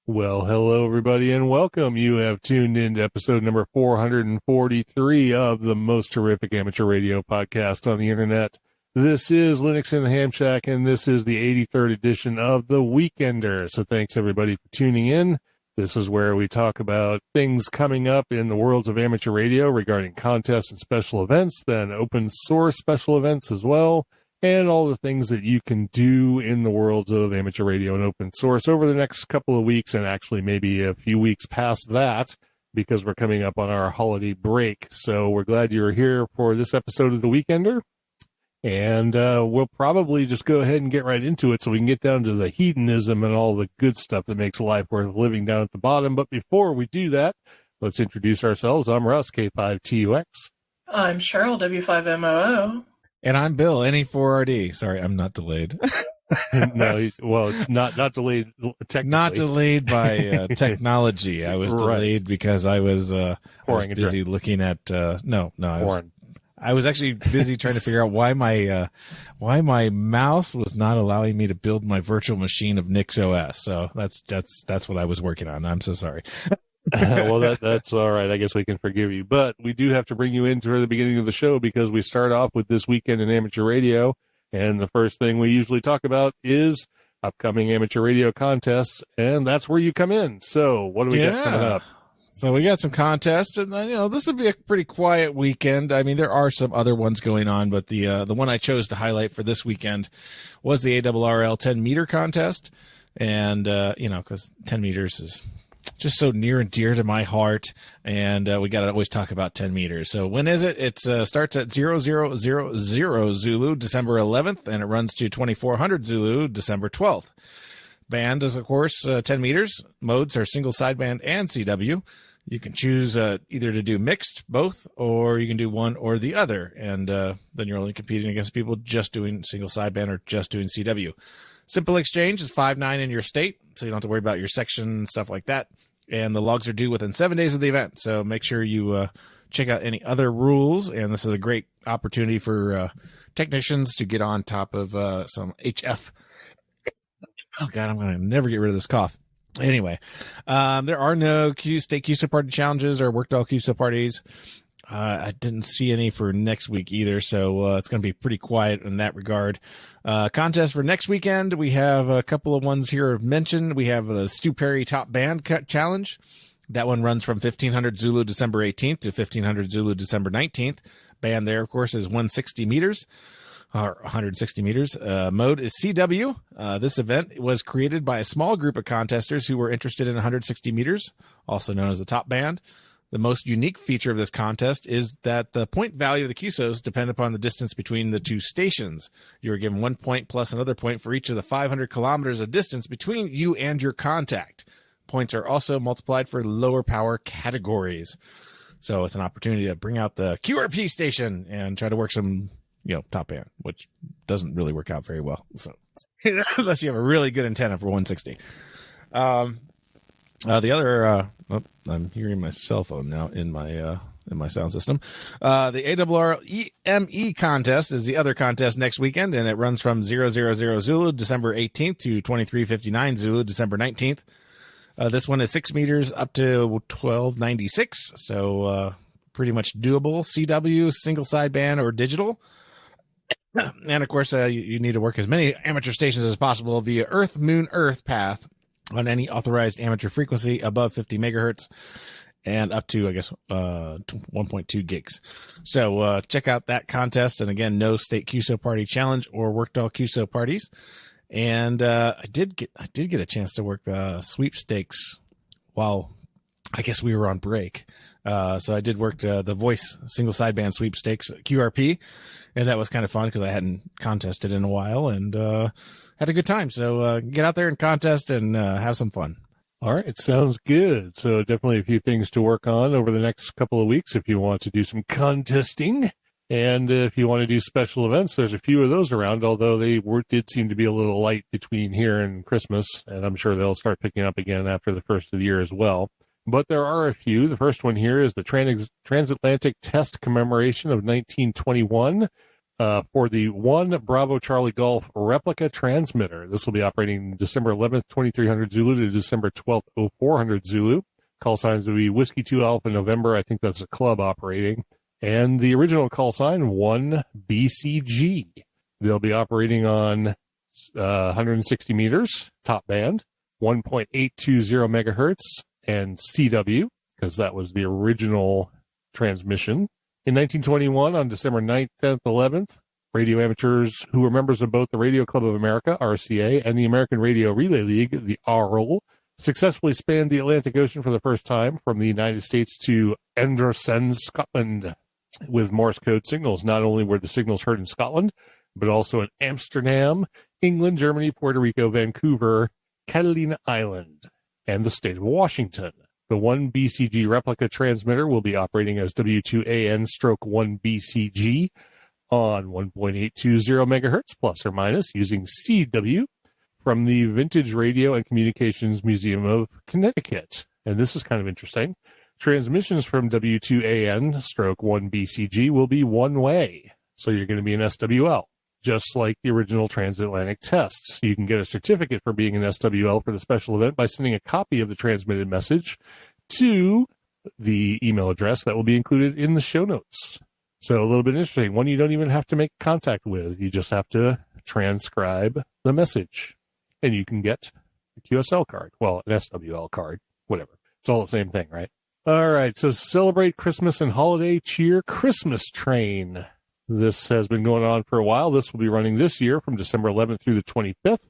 Well, hello, everybody, and welcome. You have tuned in to episode number 443 of the most terrific amateur radio podcast on the internet. This is Linux in the Ham Shack, and this is the 83rd edition of The Weekender. So thanks, everybody, for tuning in. This is where we talk about things coming up in the worlds of amateur radio regarding contests and special events, then open source special events as well, and all the things that you can do in the worlds of amateur radio and open source over the next couple of weeks, and actually maybe a few weeks past that, because we're coming up on our holiday break. So we're glad you're here for this episode of The Weekender. And we'll probably just go ahead and get right into it so we can get down to the hedonism and all the good stuff that makes life worth living down at the bottom. But before we do that, let's introduce ourselves. I'm Russ, K5TUX. I'm Cheryl, W5MOO. And I'm Bill, NE4RD. Sorry, I'm not delayed. No, well, not delayed technically. Not delayed by technology. I was delayed because I was busy looking at I was actually busy trying to figure out why my mouse was not allowing me to build my virtual machine of NixOS. So that's what I was working on. I'm so sorry. Well, that's all right. I guess we can forgive you. But we do have to bring you into the beginning of the show because we start off with this weekend in amateur radio. And the first thing we usually talk about is upcoming amateur radio contests. And that's where you come in. So what do we got coming up? So we got some contests, and this will be a pretty quiet weekend. I mean, there are some other ones going on, but the one I chose to highlight for this weekend was the Awrl 10-meter contest. And, because 10 meters is just so near and dear to my heart, and we got to always talk about 10 meters. So when is it? It starts at 0000 Zulu, December 11th, and it runs to 2400 Zulu, December 12th. Band is, of course, 10 meters. Modes are single sideband and CW. You can choose either to do mixed, both, or you can do one or the other. And then you're only competing against people just doing single sideband or just doing CW. Simple exchange is 5.9 in your state, so you don't have to worry about your section and stuff like that. And the logs are due within 7 days of the event, so make sure you check out any other rules. And this is a great opportunity for technicians to get on top of some HF. Oh, God, I'm going to never get rid of this cough. Anyway, there are no state QSO party challenges or worked all QSO parties. I didn't see any for next week either, so it's going to be pretty quiet in that regard. Contest for next weekend, we have a couple of ones here mentioned. We have the Stu Perry Top Band Challenge. That one runs from 1500 Zulu December 18th to 1500 Zulu December 19th. Band there, of course, is 160 meters. Or 160 meters. Mode is CW. This event was created by a small group of contesters who were interested in 160 meters, also known as the top band. The most unique feature of this contest is that the point value of the QSOs depend upon the distance between the two stations. You are given 1 point plus another point for each of the 500 kilometers of distance between you and your contact. Points are also multiplied for lower power categories. So it's an opportunity to bring out the QRP station and try to work some top band, which doesn't really work out very well. So unless you have a really good antenna for 160. The other, I'm hearing my cell phone now in my sound system. The Awrl EME contest is the other contest next weekend, and it runs from 000 Zulu, December 18th to 2359 Zulu, December 19th. This one is 6 meters up to 1296. So, pretty much doable. CW, single sideband, or digital. And of course, you need to work as many amateur stations as possible via Earth, Moon, Earth path on any authorized amateur frequency above 50 megahertz and up to, 1.2 gigs. So check out that contest. And again, no state QSO party challenge or worked all QSO parties. And I did get a chance to work sweepstakes while I guess we were on break. So I did work the voice single sideband sweepstakes QRP, and that was kind of fun because I hadn't contested in a while and had a good time. So get out there and contest and have some fun. All right, sounds good. So definitely a few things to work on over the next couple of weeks if you want to do some contesting. And if you want to do special events, there's a few of those around, although they did seem to be a little light between here and Christmas, and I'm sure they'll start picking up again after the first of the year as well. But there are a few. The first one here is the Transatlantic Test Commemoration of 1921. for the 1 Bravo Charlie Golf replica transmitter. This will be operating December 11th, 2300 Zulu to December 12th, 0400 Zulu. Call signs will be Whiskey 2 Alpha November. I think that's a club operating. And the original call sign, 1 BCG. They'll be operating on 160 meters, top band, 1.820 megahertz, and CW, because that was the original transmission. In 1921, on December 9th, 10th, 11th, radio amateurs who were members of both the Radio Club of America, RCA, and the American Radio Relay League, the Awrl, successfully spanned the Atlantic Ocean for the first time from the United States to Anderson, Scotland, with Morse code signals. Not only were the signals heard in Scotland, but also in Amsterdam, England, Germany, Puerto Rico, Vancouver, Catalina Island, and the state of Washington. The 1 BCG replica transmitter will be operating as W2AN/1 BCG on 1.820 megahertz plus or minus using CW from the Vintage Radio and Communications Museum of Connecticut. And this is kind of interesting. Transmissions from W2AN/1 BCG will be one way. So you're going to be an SWL, just like the original transatlantic tests. You can get a certificate for being an SWL for the special event by sending a copy of the transmitted message to the email address that will be included in the show notes. So a little bit interesting. One you don't even have to make contact with. You just have to transcribe the message. And you can get a QSL card. Well, an SWL card, whatever. It's all the same thing, right? All right. So celebrate Christmas and holiday cheer Christmas train. This has been going on for a while. This will be running this year from December 11th through the 25th,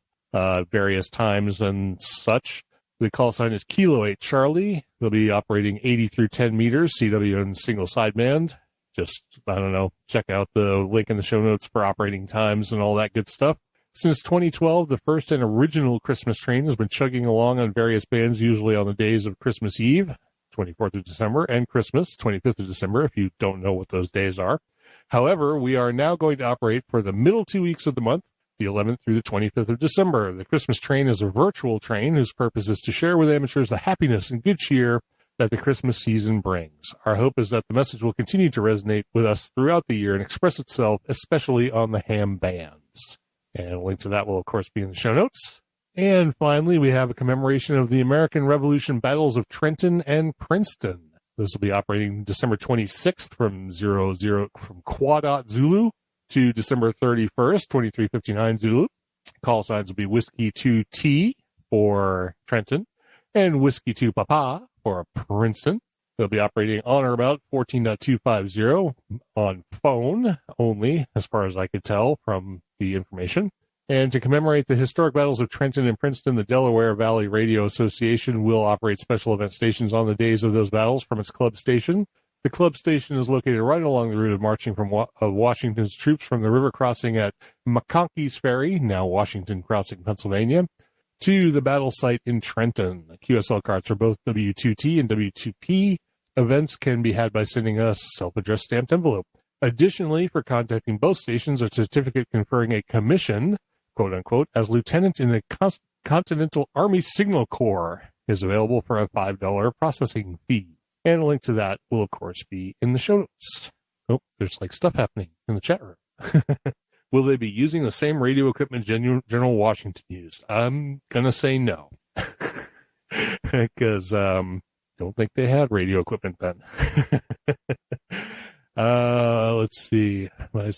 various times and such. The call sign is Kilo 8 Charlie. They'll be operating 80 through 10 meters, CW and single sideband. Just, I don't know, check out the link in the show notes for operating times and all that good stuff. Since 2012, the first and original Christmas train has been chugging along on various bands, usually on the days of Christmas Eve, 24th of December, and Christmas, 25th of December, if you don't know what those days are. However, we are now going to operate for the middle 2 weeks of the month, the 11th through the 25th of December. The Christmas train is a virtual train whose purpose is to share with amateurs the happiness and good cheer that the Christmas season brings. Our hope is that the message will continue to resonate with us throughout the year and express itself, especially on the ham bands. And a link to that will, of course, be in the show notes. And finally, we have a commemoration of the American Revolution battles of Trenton and Princeton. This will be operating December 26th from Quadat Zulu to December 31st, 2359 Zulu. Call signs will be Whiskey 2T for Trenton and Whiskey 2 Papa for Princeton. They'll be operating on or about 14.250 on phone only, as far as I could tell from the information. And to commemorate the historic battles of Trenton and Princeton, the Delaware Valley Radio Association will operate special event stations on the days of those battles from its club station. The club station is located right along the route of marching of Washington's troops from the river crossing at McConkey's Ferry, now Washington Crossing, Pennsylvania, to the battle site in Trenton. The QSL cards for both W2T and W2P events can be had by sending us a self-addressed stamped envelope. Additionally, for contacting both stations, a certificate conferring a commission, quote unquote, as lieutenant in the Continental Army Signal Corps is available for a $5 processing fee. And a link to that will, of course, be in the show notes. Oh, there's like stuff happening in the chat room. Will they be using the same radio equipment General Washington used? I'm going to say no. Because don't think they had radio equipment then. Let's see. They're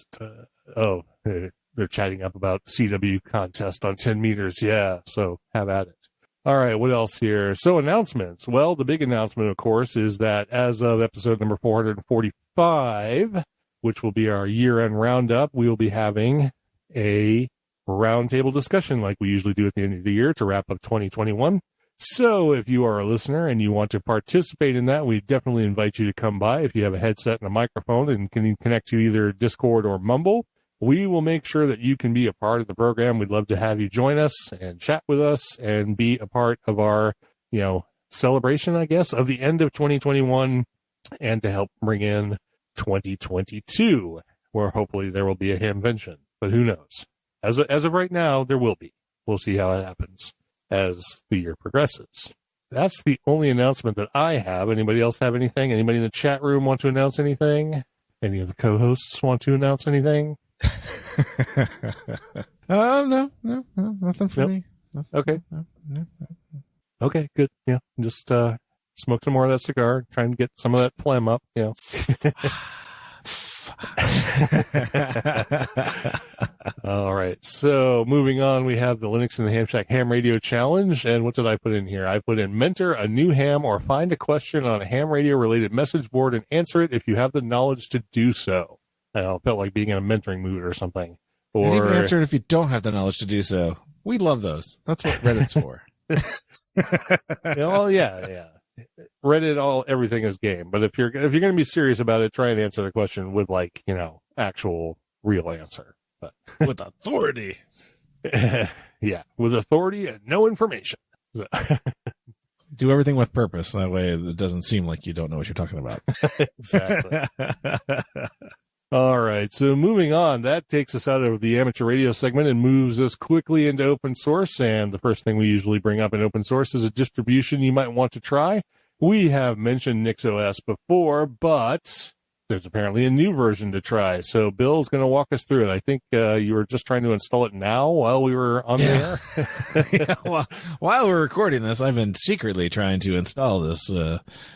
chatting up about CW contest on 10 meters. Yeah, so have at it. All right, what else here? So announcements. Well, the big announcement, of course, is that as of episode number 445, which will be our year-end roundup, we will be having a roundtable discussion like we usually do at the end of the year to wrap up 2021. So if you are a listener and you want to participate in that, we definitely invite you to come by. If you have a headset and a microphone and can connect to either Discord or Mumble, we will make sure that you can be a part of the program. We'd love to have you join us and chat with us and be a part of our, celebration, I guess, of the end of 2021 and to help bring in 2022, where hopefully there will be a hamvention. But who knows? As of right now, there will be. We'll see how it happens as the year progresses. That's the only announcement that I have. Anybody else have anything? Anybody in the chat room want to announce anything? Any of the co-hosts want to announce anything? No, nothing for Nope. me. Nothing, Okay. no. Okay, good. Yeah, just smoke some more of that cigar. Try and get some of that phlegm up. All right. So moving on, we have the Linux in the Ham Shack Ham Radio Challenge. And what did I put in here? I put in mentor a new ham or find a question on a ham radio related message board and answer it if you have the knowledge to do so. I don't know, it felt like being in a mentoring mood or something. And even Or answer it if you don't have the knowledge to do so. We love those. That's what Reddit's for. well, yeah. Reddit, everything is game. But if you're going to be serious about it, try and answer the question with actual real answer. But With authority. yeah, with authority and no information. So, Do everything with purpose. That way it doesn't seem like you don't know what you're talking about. exactly. All right. So moving on, that takes us out of the amateur radio segment and moves us quickly into open source. And the first thing we usually bring up in open source is a distribution you might want to try. We have mentioned NixOS before, but there's apparently a new version to try. So Bill's going to walk us through it. I think you were just trying to install it now while we were on the air. Yeah, well, while we're recording this, I've been secretly trying to install this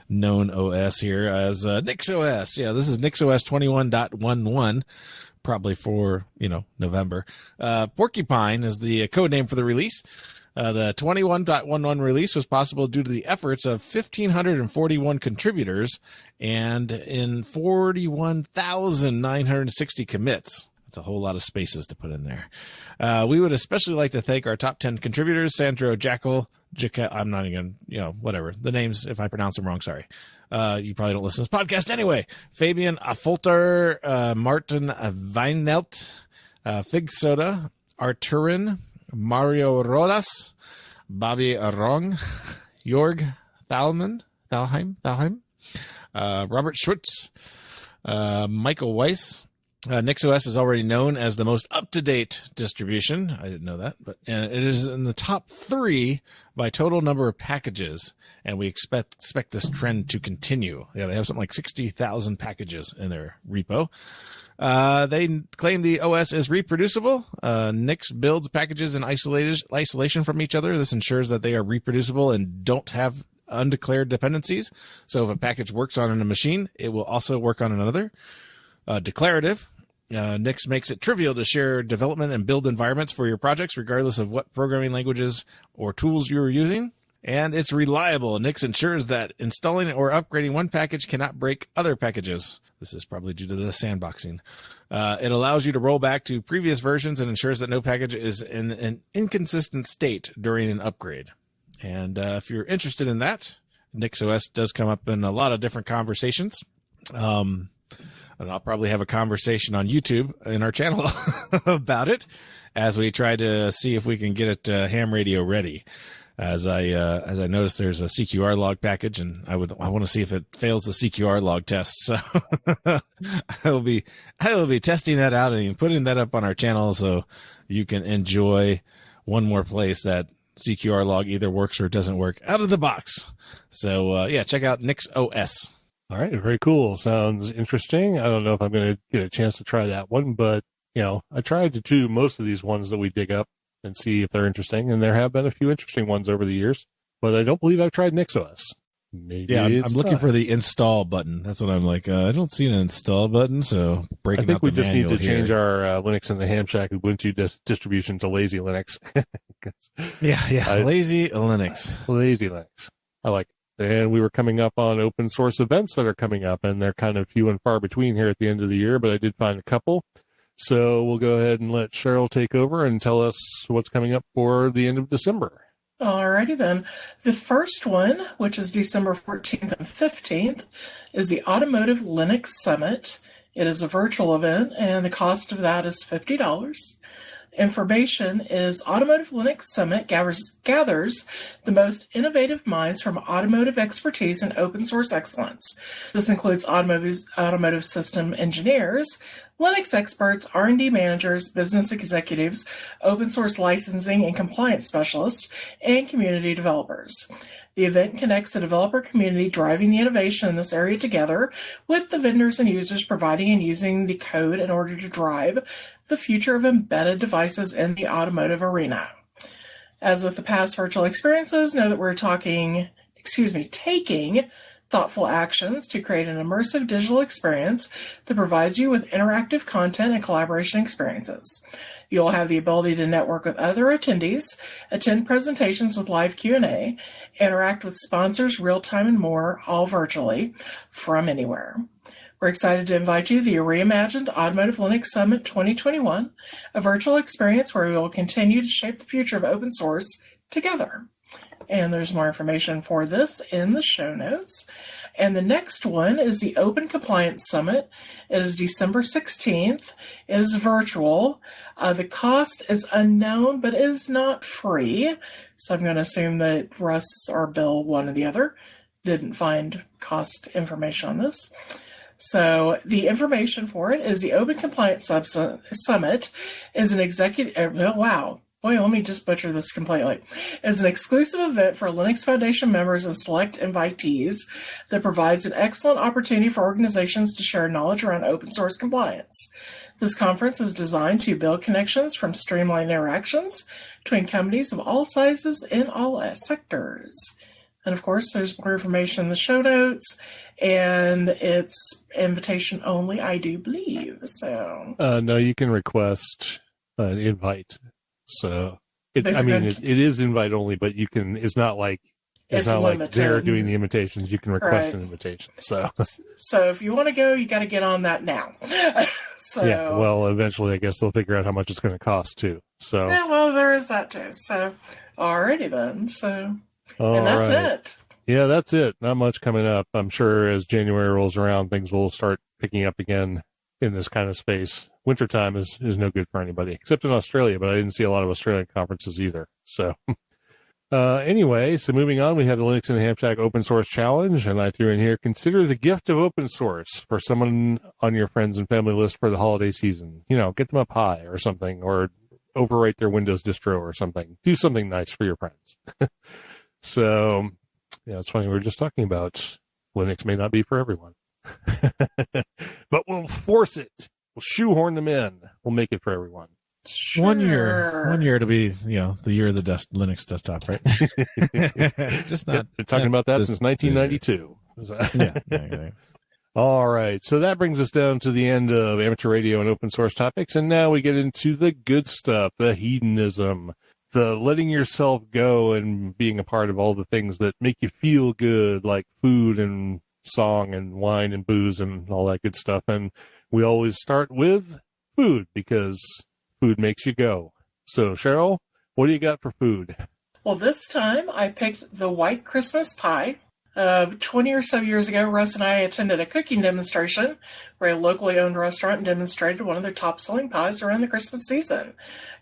known OS here as NixOS. Yeah, this is NixOS 21.11, probably for, November. Porcupine is the code name for the release. The 21.11 release was possible due to the efforts of 1,541 contributors and in 41,960 commits. That's a whole lot of spaces to put in there. We would especially like to thank our top 10 contributors, Sandro Jackal, I'm not even, whatever. The names, if I pronounce them wrong, sorry. You probably don't listen to this podcast anyway. Fabian Affolter, Martin Weinelt, Fig Soda, Arturin, Mario Rodas, Bobby Arong, Jorg Thalheim, Robert Schutz, Michael Weiss. NixOS is already known as the most up-to-date distribution. I didn't know that, but it is in the top 3 by total number of packages, and we expect this trend to continue. Yeah, they have something like 60,000 packages in their repo. They claim the OS is reproducible. Nix builds packages in isolation from each other. This ensures that they are reproducible and don't have undeclared dependencies. So if a package works on a machine, it will also work on another. Declarative. Nix makes it trivial to share development and build environments for your projects, regardless of what programming languages or tools you are using. And it's reliable. Nix ensures that installing or upgrading one package cannot break other packages. This is probably due to the sandboxing. It allows you to roll back to previous versions and ensures that no package is in an inconsistent state during an upgrade. And if you're interested in that, NixOS does come up in a lot of different conversations. And I'll probably have a conversation on YouTube in our channel about it as we try to see if we can get it ham radio ready. As I noticed, there's a CQR log package, and I want to see if it fails the CQR log test. So I will be testing that out and putting that up on our channel so you can enjoy one more place that CQR log either works or doesn't work out of the box. So check out NixOS. All right, very cool. Sounds interesting. I don't know if I'm going to get a chance to try that one, but I tried to do most of these ones that we dig up and see if they're interesting, and there have been a few interesting ones over the years, but I don't believe I've tried NixOS. Maybe I'm looking for the install button. That's what I'm like. I don't see an install button, so I think we just need to change our Linux in the Ham Shack Ubuntu distribution to Lazy Linux. Lazy Linux. Lazy Linux. I like it. And we were coming up on open source events that are coming up, and they're kind of few and far between here at the end of the year, but I did find a couple. So we'll go ahead and let Cheryl take over and tell us what's coming up for the end of December. Alrighty then. The first one, which is December 14th and 15th, is the Automotive Linux Summit. It is a virtual event, and the cost of that is $50. Information is Automotive Linux Summit gathers the most innovative minds from automotive expertise and open source excellence. This includes automotive system engineers, Linux experts, R&D managers, business executives, open source licensing and compliance specialists, and community developers. The event connects the developer community driving the innovation in this area together with the vendors and users providing and using the code in order to drive the future of embedded devices in the automotive arena. As with the past virtual experiences, know that we're taking thoughtful actions to create an immersive digital experience that provides you with interactive content and collaboration experiences. You'll have the ability to network with other attendees, attend presentations with live Q&A, interact with sponsors real-time and more, all virtually from anywhere. We're excited to invite you to the reimagined Automotive Linux Summit 2021, a virtual experience where we will continue to shape the future of open source together. And there's more information for this in the show notes. And the next one is the Open Compliance Summit. It is December 16th. It is virtual. The cost is unknown, but is not free. So I'm going to assume that Russ or Bill, one or the other, didn't find cost information on this. So the information for it is the Open Compliance Summit is an Boy, let me just butcher this completely. Is an exclusive event for Linux Foundation members and select invitees that provides an excellent opportunity for organizations to share knowledge around open source compliance. This conference is designed to build connections from streamlined interactions between companies of all sizes in all sectors. And of course, there's more information in the show notes, and it's invitation only, I do believe. So no, you can request an invite. So it is invite only, but you can. It's not like they're doing the invitations. You can request an invitation. So if you want to go, you got to get on that now. Yeah. Well, eventually, I guess they'll figure out how much it's going to cost too. So yeah. Well, there is that too. So alrighty then. So and that's it. Yeah, that's it. Not much coming up. I'm sure as January rolls around, things will start picking up again in this kind of space. Wintertime is no good for anybody, except in Australia, but I didn't see a lot of Australian conferences either. So anyway, so moving on, we have the Linux in the Ham Shack Open Source Challenge, and I threw in here, consider the gift of open source for someone on your friends and family list for the holiday season. Get them a pie or something, or overwrite their Windows distro or something. Do something nice for your friends. So, it's funny, we were just talking about Linux may not be for everyone. But we'll force it. We'll shoehorn them in. We'll make it for everyone. Sure. One year it'll be, the year of the Linux desktop, right? Just not. Been talking about that since 1992. Yeah. All right. So that brings us down to the end of amateur radio and open source topics. And now we get into the good stuff, the hedonism, the letting yourself go and being a part of all the things that make you feel good, like food and song and wine and booze and all that good stuff. And we always start with food because food makes you go. So, Cheryl, what do you got for food? Well, this time I picked the white Christmas pie. 20 or so years ago, Russ and I attended a cooking demonstration where a locally owned restaurant demonstrated one of their top-selling pies around the Christmas season.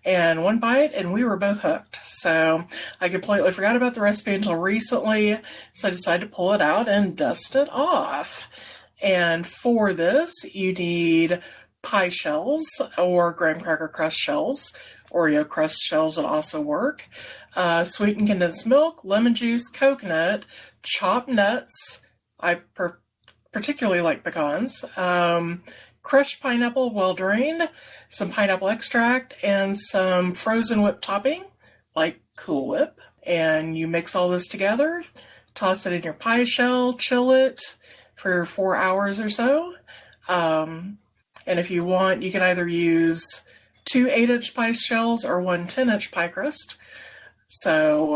And one bite, and we were both hooked. So I completely forgot about the recipe until recently, so I decided to pull it out and dust it off. And for this, you need pie shells or graham cracker crust shells. Oreo crust shells would also work. Sweetened condensed milk, lemon juice, coconut, chopped nuts. I particularly like pecans. Crushed pineapple, well drained, some pineapple extract, and some frozen whipped topping, like Cool Whip. And you mix all this together, toss it in your pie shell, chill it for 4 hours or so. And if you want, you can either use 2 8-inch pie shells or 1 10-inch pie crust. So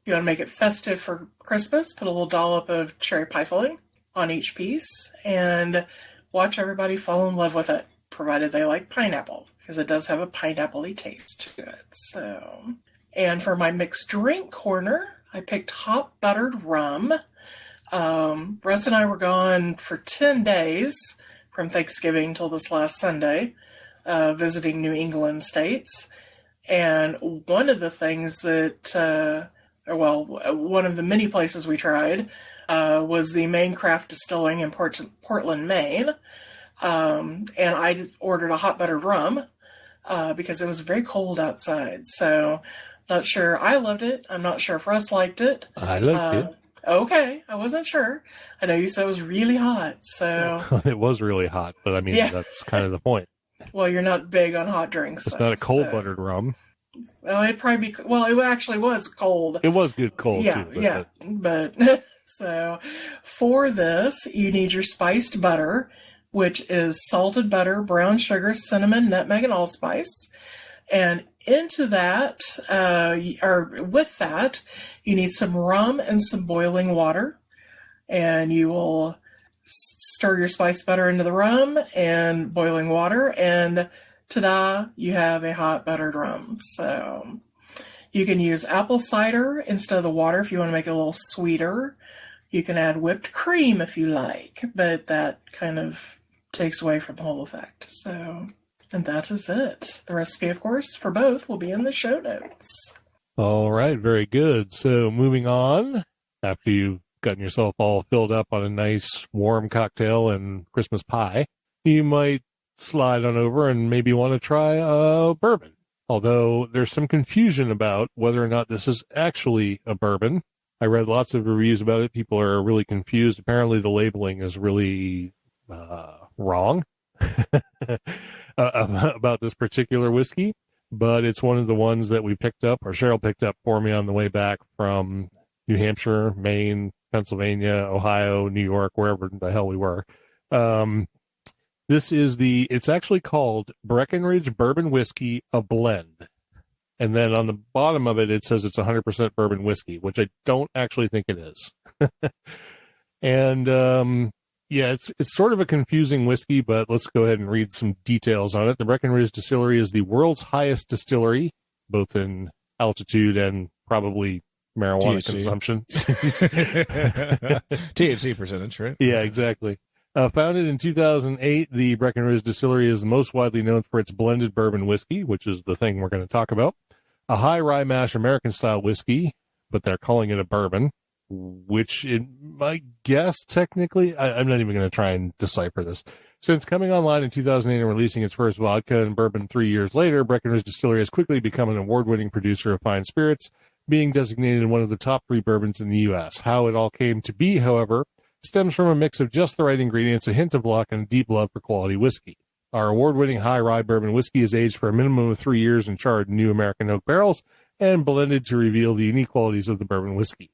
you want to make it festive for Christmas, put a little dollop of cherry pie filling on each piece and watch everybody fall in love with it, provided they like pineapple, because it does have a pineapple-y taste to it. So, and for my mixed drink corner, I picked hot buttered rum. Russ and I were gone for 10 days from Thanksgiving till this last Sunday, visiting New England states. And one of the things that, one of the many places we tried was the Maine Craft Distilling in Portland, Maine. And I ordered a hot buttered rum because it was very cold outside. So Not sure I loved it. I'm not sure if Russ liked it. I liked it. Okay, I wasn't sure. I know you said it was really hot, so... It was really hot, but I mean, that's kind of the point. Well, you're not big on hot drinks. It's not a cold buttered rum. Well, it'd probably be... Well, it actually was cold. It was good cold, too. But so, for this, you need your spiced butter, which is salted butter, brown sugar, cinnamon, nutmeg, and allspice. And into that, or with that, you need some rum and some boiling water. And you will stir your spiced butter into the rum and boiling water, and ta-da, you have a hot buttered rum. So you can use apple cider instead of the water if you want to make it a little sweeter. You can add whipped cream if you like, but that kind of takes away from the whole effect. So, and that is it. The recipe, of course, for both will be in the show notes. All right, very good. So moving on, after you've gotten yourself all filled up on a nice warm cocktail and Christmas pie, you might slide on over and maybe want to try a bourbon. Although there's some confusion about whether or not this is actually a bourbon. I read lots of reviews about it. People are really confused. Apparently the labeling is really wrong about this particular whiskey, but it's one of the ones that we picked up, or Cheryl picked up for me on the way back from New Hampshire, Maine, Pennsylvania, Ohio, New York, wherever the hell we were. It's actually called Breckenridge Bourbon Whiskey, a blend. And then on the bottom of it, it says it's 100% bourbon whiskey, which I don't actually think it is. And, it's sort of a confusing whiskey, but let's go ahead and read some details on it. The Breckenridge Distillery is the world's highest distillery, both in altitude and probably marijuana consumption. THC percentage, right? Yeah, exactly. Founded in 2008, the Breckenridge Distillery is most widely known for its blended bourbon whiskey, which is the thing we're going to talk about. A high rye mash American-style whiskey, but they're calling it a bourbon, which I guess technically, I'm not even going to try and decipher this. Since coming online in 2008 and releasing its first vodka and bourbon 3 years later, Breckenridge Distillery has quickly become an award-winning producer of fine spirits, being designated one of the top 3 bourbons in the U.S. How it all came to be, however, stems from a mix of just the right ingredients, a hint of luck, and a deep love for quality whiskey. Our award-winning high rye bourbon whiskey is aged for a minimum of 3 years in charred new American oak barrels and blended to reveal the unique qualities of the bourbon whiskey.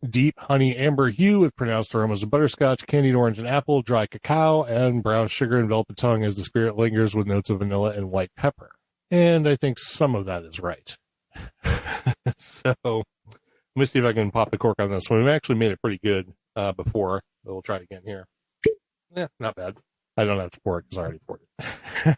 Deep honey amber hue with pronounced aromas of butterscotch, candied orange and apple, dry cacao, and brown sugar envelop the tongue as the spirit lingers with notes of vanilla and white pepper. And I think some of that is right. So let me see if I can pop the cork on this one. We've actually made it pretty good before, but we'll try it again here. Yeah, not bad. I don't have to pour it because I already poured it.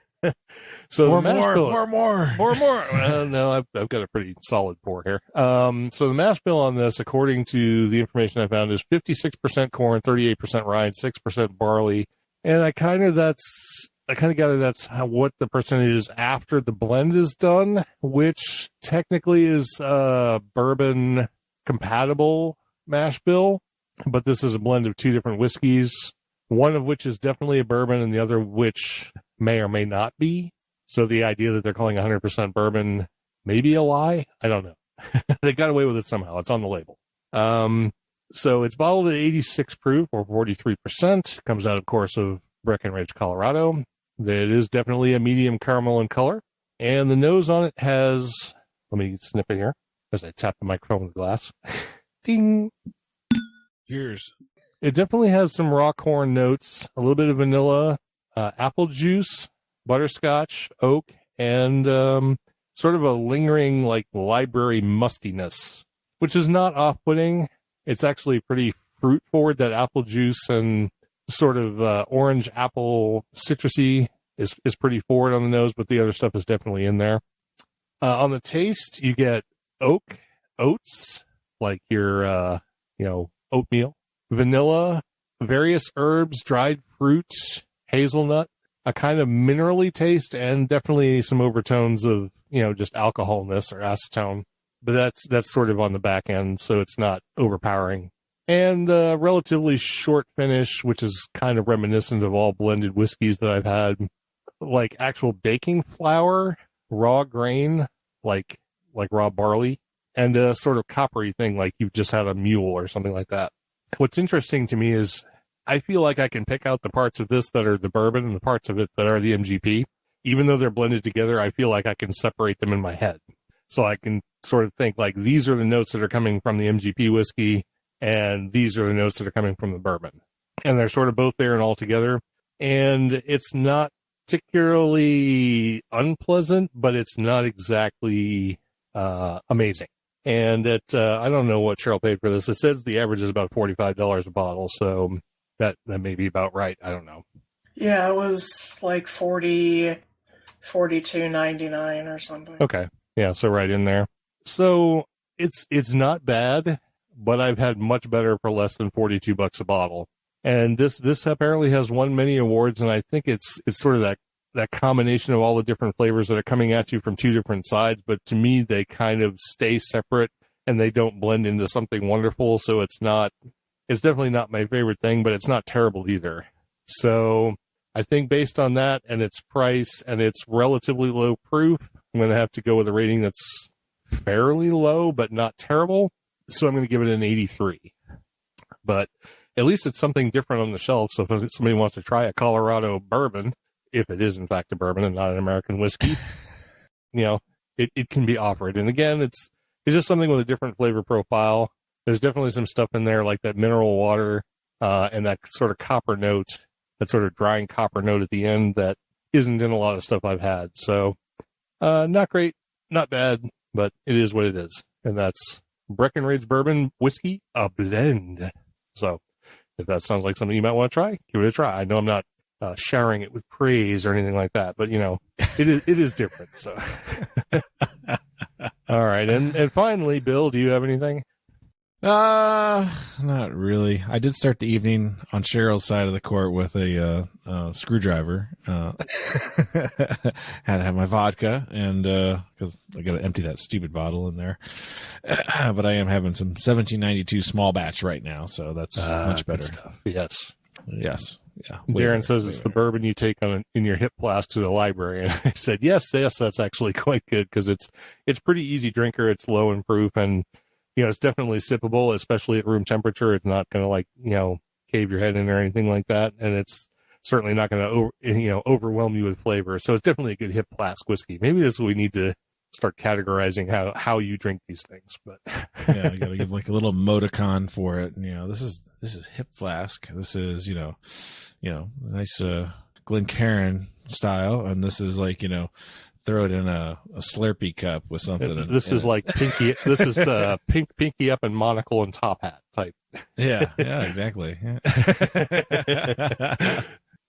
So more. Well, no, I've got a pretty solid pour here. So the mash bill on this, according to the information I found, is 56% corn, 38% rye, and 6% barley. And I kind of gather that's what the percentage is after the blend is done, which technically is bourbon compatible mash bill. But this is a blend of 2 different whiskeys, one of which is definitely a bourbon and the other which may or may not be. So the idea that they're calling 100% bourbon may be a lie. I don't know. They got away with it somehow. It's on the label. So it's bottled at 86 proof or 43%. Comes out, of course, of Breckenridge, Colorado. It is definitely a medium caramel in color. And the nose on it has, let me snip it here as I tap the microphone with the glass. Ding. Cheers. It definitely has some raw corn notes, a little bit of vanilla, apple juice, butterscotch, oak, and sort of a lingering like library mustiness, which is not off-putting. It's actually pretty fruit forward. That apple juice and sort of orange apple citrusy is pretty forward on the nose, but the other stuff is definitely in there. On the taste, you get oats, like your oatmeal, vanilla, various herbs, dried fruits, hazelnut, a kind of minerally taste, and definitely some overtones of, just alcoholness or acetone. But that's sort of on the back end, so it's not overpowering. And the relatively short finish, which is kind of reminiscent of all blended whiskeys that I've had, like actual baking flour, raw grain, like like raw barley, and a sort of coppery thing like you've just had a mule or something like that. What's interesting to me is I feel like I can pick out the parts of this that are the bourbon and the parts of it that are the MGP. Even though they're blended together, I feel like I can separate them in my head. So I can sort of think like these are the notes that are coming from the MGP whiskey and these are the notes that are coming from the bourbon. And they're sort of both there and all together. And it's not particularly unpleasant, but it's not exactly amazing. And I don't know what Cheryl paid for this. It says the average is about $45 a bottle. So that may be about right. I don't know. Yeah, it was like $42.99 or something. Okay. Yeah, so right in there. So it's not bad, but I've had much better for less than $42 a bottle. And this apparently has won many awards, and I think it's sort of that combination of all the different flavors that are coming at you from two different sides, but to me they kind of stay separate and they don't blend into something wonderful. So it's definitely not my favorite thing, but it's not terrible either. So I think based on that and its price and its relatively low proof, I'm going to have to go with a rating that's fairly low, but not terrible. So I'm going to give it an 83. But at least it's something different on the shelf. So if somebody wants to try a Colorado bourbon, if it is in fact a bourbon and not an American whiskey, it can be offered. And again, it's just something with a different flavor profile. There's definitely some stuff in there like that mineral water and that sort of copper note, that sort of drying copper note at the end that isn't in a lot of stuff I've had. So not great, not bad, but it is what it is. And that's Breckenridge Bourbon Whiskey, a blend. So if that sounds like something you might want to try, give it a try. I know I'm not showering it with praise or anything like that, but it is different. So, all right. And finally, Bill, do you have anything? Not really. I did start the evening on Cheryl's side of the court with a screwdriver. Had to have my vodka and because I got to empty that stupid bottle in there. But I am having some 1792 small batch right now, so that's much better. Stuff. Yes. Yeah. Darren says it's the bourbon you take in your hip flask to the library, and I said yes, that's actually quite good because it's pretty easy drinker. It's low in proof and. It's definitely sippable, especially at room temperature. It's not going to cave your head in or anything like that. And it's certainly not going to, overwhelm you with flavor. So it's definitely a good hip flask whiskey. Maybe this is what we need to start categorizing how you drink these things. But yeah, I got to give like a little emoticon for it. This is hip flask. This is, nice, Glencairn style. And this is like, throw it in a Slurpee cup with something. This is like pinky. This is the pinky up and monocle and top hat type. Yeah, exactly. Yeah.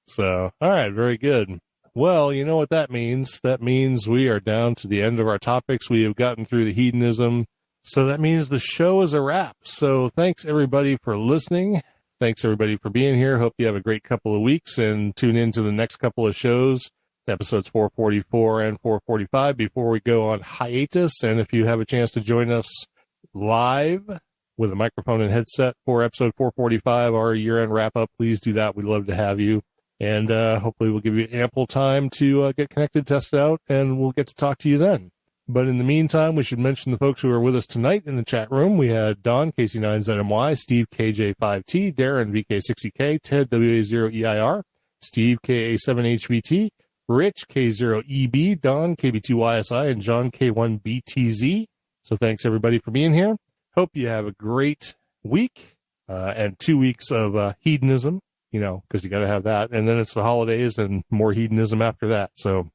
So, all right, very good. Well, you know what that means? That means we are down to the end of our topics. We have gotten through the hedonism. So that means the show is a wrap. So thanks everybody for listening. Thanks everybody for being here. Hope you have a great couple of weeks and tune in to the next couple of shows. Episodes 444 and 445 before we go on hiatus. And if you have a chance to join us live with a microphone and headset for episode 445, our year-end wrap-up, please do that. We'd love to have you. And hopefully we'll give you ample time to get connected, test it out, and we'll get to talk to you then. But in the meantime, we should mention the folks who are with us tonight in the chat room. We had Don, KC9ZMY, Steve, KJ5T, Darren, VK60K, Ted, WA0EIR, Steve, KA7HVT, Rich, K0EB, Don, KB2YSI, and John, K1BTZ. So thanks, everybody, for being here. Hope you have a great week and 2 weeks of hedonism, because you got to have that. And then it's the holidays and more hedonism after that. So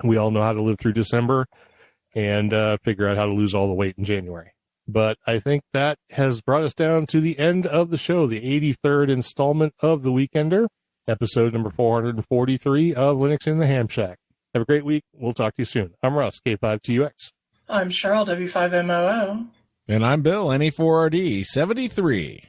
we all know how to live through December and figure out how to lose all the weight in January. But I think that has brought us down to the end of the show, the 83rd installment of The Weekender. Episode number 443 of Linux in the Ham Shack. Have a great week. We'll talk to you soon. I'm Russ, K5TUX. I'm Cheryl, W5MOO. And I'm Bill, NE4RD 73.